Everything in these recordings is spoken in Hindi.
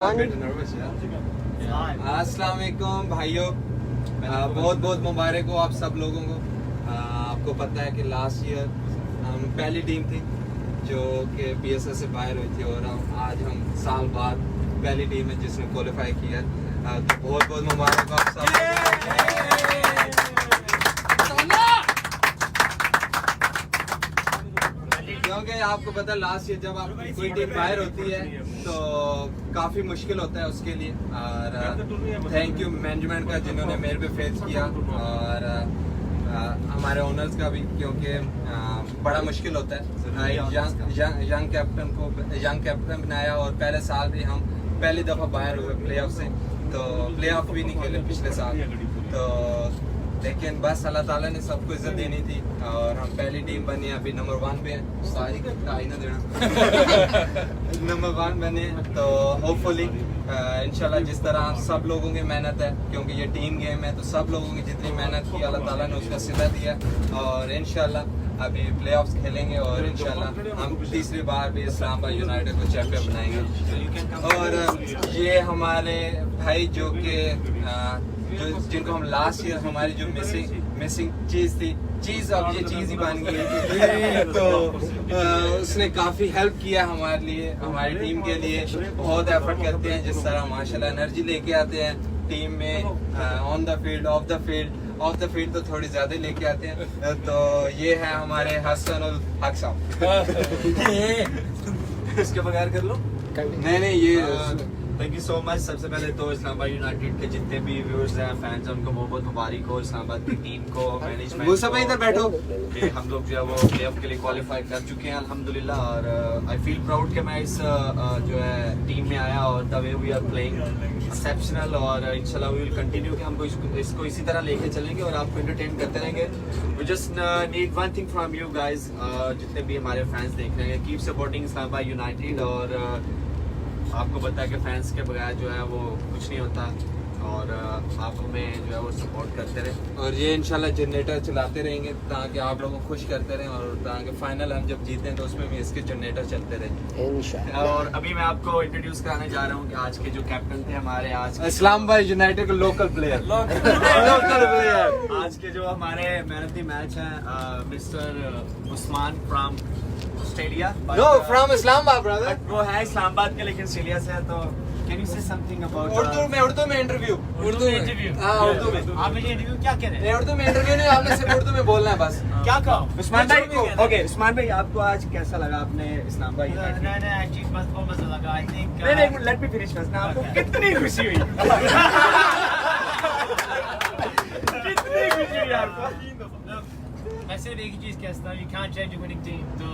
अस्सलाम वालेकुम भाइयों, बहुत बहुत मुबारक हो आप सब लोगों को। आपको पता है कि लास्ट ईयर हम पहली टीम थी जो कि PSL से बाहर हुई थी और आज हम साल बाद पहली टीम है जिसने क्वालिफाई किया। तो बहुत बहुत मुबारक हो आप सब। क्योंकि आपको पता है लास्ट ईयर जब आप कोई टीम बाहर होती है तो काफ़ी मुश्किल होता है उसके लिए। और थैंक यू मैनेजमेंट का जिन्होंने मेरे पे फेस किया और हमारे ओनर्स का भी, क्योंकि बड़ा मुश्किल होता है। यंग कैप्टन बनाया और पहले साल भी हम पहली दफ़ा बाहर हुए प्लेऑफ से, तो प्लेऑफ भी नहीं खेले पिछले साल। तो लेकिन बस अल्लाह ताला ने सबको इज्जत देनी थी और हम पहली टीम बनी, अभी नंबर 1 पे हैं। सारी टाई ना देना नंबर 1 बने, तो होपफुली इंशाल्लाह जिस तरह सब लोगों की मेहनत है, क्योंकि ये टीम गेम है, तो सब लोगों की जितनी मेहनत की अल्लाह ताला ने उसका सिला दिया और इंशाल्लाह अभी प्लेऑफ्स खेलेंगे और इंशाल्लाह हम तीसरी बार भी इस्लामाबाद यूनाइटेड को चैंपियन बनाएंगे। और ये हमारे भाई जो कि जिनको हम लास्ट ईयर हमारी जो मिसिंग चीज़ थी, चीज़ अब ये चीज़ ही बन गई तो उसने काफ़ी हेल्प किया हमारे लिए, हमारी टीम के लिए। बहुत एफर्ट करते हैं, जिस तरह माशाल्लाह एनर्जी लेके आते हैं टीम में, on the field of the field तो थोड़ी ज़्यादा लेके आते हैं। तो ये है हमारे हसन उल हक साहब। इसके बगैर कर लो। नहीं ये थैंक यू सो मच। सबसे पहले तो इस्लामाबाद यूनाइटेड के जितने भी व्यूअर्स हैं, फैंस हैं, उनको बहुत बहुत मुबारक हो। इस्लामाबाद की टीम को, मैनेजमेंट वो सब इधर बैठो कि हम लोग जो है वो प्लेऑफ के लिए क्वालिफाई कर चुके हैं अल्हम्दुलिल्लाह। और आई फील प्राउड कि मैं इस जो है टीम में आया और the way we are playing exceptional. और इंशाल्लाह वी विल कंटिन्यू कि हमको इसको इसी तरह लेके चलेंगे और आपको एंटरटेन करते रहेंगे। We just need one thing from you guys, जितने भी हमारे फैंस देख रहे हैं, कीप सपोर्टिंग इस्लामाबाद यूनाइटेड। और आपको पता है कि फैंस के बगैर जो है वो कुछ नहीं होता और आप हमें जो है वो सपोर्ट करते रहे और ये इंशाल्लाह जनरेटर चलाते रहेंगे ताकि आप लोगों को खुश करते रहें और ताकि फाइनल हम जब जीते हैं तो उसमें भी इसके जनरेटर चलते रहे इंशाल्लाह। और अभी मैं आपको इंट्रोड्यूस कराने जा रहा हूँ कि आज के जो कैप्टन थे हमारे, आज इस्लामाबाद यूनाइटेड के लोकल प्लेयर आज के जो हमारे मैन ऑफ द मैच हैं, mister Usman from Australia. Know from Islamabad brother. वो है इस्लामाबाद के लेकिन ऑस्ट्रेलिया से है। तो कैन यू से समथिंग अबाउट उर्दू में इंटरव्यू हाँ उर्दू में आप मुझे इंटरव्यू क्या कह रहे हैं? उर्दू में इंटरव्यू नहीं, आपने सिर्फ उर्दू में बोलना है बस। क्या कहो उस्मान भाई? ओके उस्मान भाई, आपको आज कैसा लगा आपने इस्लामाबाद यूनाइटेड? नहीं बहुत मजा लगा। आई थिंक नहीं लेट मी फिनिश फर्स्ट ना। आपको कितनी खुशी हुई? कितनी खुशी हुई आपको? मैं सिर्फ एक ही चीज कहता हूँ, you can't change a winning team. तो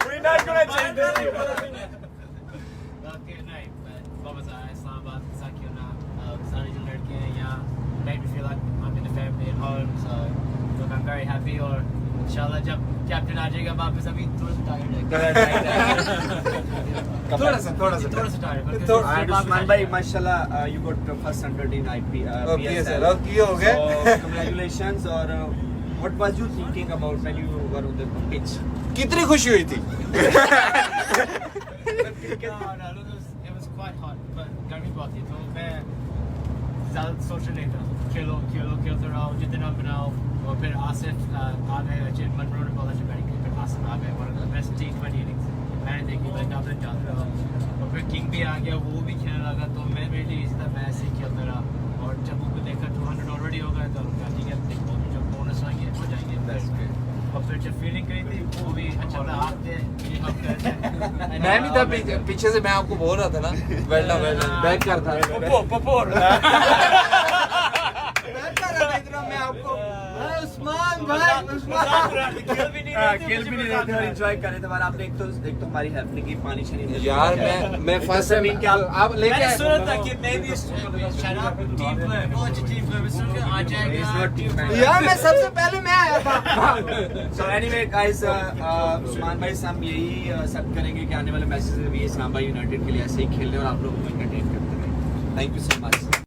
We're not gonna change this team. Okay, नहीं, बहुत मजा आया इस्लामाबाद के साथ खेलना। सारे जो लड़के हैं यहाँ, made me feel like I'm in the family at home. So look, I'm very happy और इंशाल्लाह जब कैप्टन आ जाएगा वापस, अभी थोड़ा सा टायर्ड है। थोड़ा सा टायर्ड। उस्मान भाई माशाल्लाह, you got first 100 in PSL. Okay हो गए। So congratulations. और what was you thinking about when you were on the pitch? कितनी खुशी हुई थी? No, it was quite hot, but गर्मी बहुत थी तो मैं ज़्यादा सोच नहीं था। खेलते रहो, जितना बनाओ। और फिर आसिफ आ गए, अचिन मनरो ने बोला कि फिर आसिफ आ गए, one of the best T20 innings मैंने देखी। मैं काफी जानता रहा और फिर किंग भी आ गया, वो भी खेलने लगा। तो मैं मेरे लिए इसी तरह मैं ऐसे ही खेलता रहा और जब उनको देखा 200 ऑलरेडी हो गए तो ठीक है देखो जब बोनस आएंगे हो जाएंगे। और फिर जब फील्डिंग करी थी वो भी अच्छा था। आते मैं भी था पीछे से, मैं आपको बोल रहा था ना वेल डन बैक कर था मैं आपको उस्मान भाई खेल भी नहीं रहे थे और एंजॉय कर रहे थे। आपने एक तो हमारी हेल्प नहीं की, पानी शानी यार मैं फर्स्ट टाइम क्या आप लेके आए सुना था कि मैं भी शराब टीम प्लेयर बहुत अच्छी टीम प्लेयर सुन के आ जाएगा यार मैं सबसे पहले मैं आया था। So anyway guys, उस्मान भाई से हम यही सब करेंगे कि आने वाले मैचेस में भी इस्लामाबाद यूनाइटेड के लिए ऐसे ही खेलने और आप लोगों को एंटरटेन करते रहें। Thank you so much.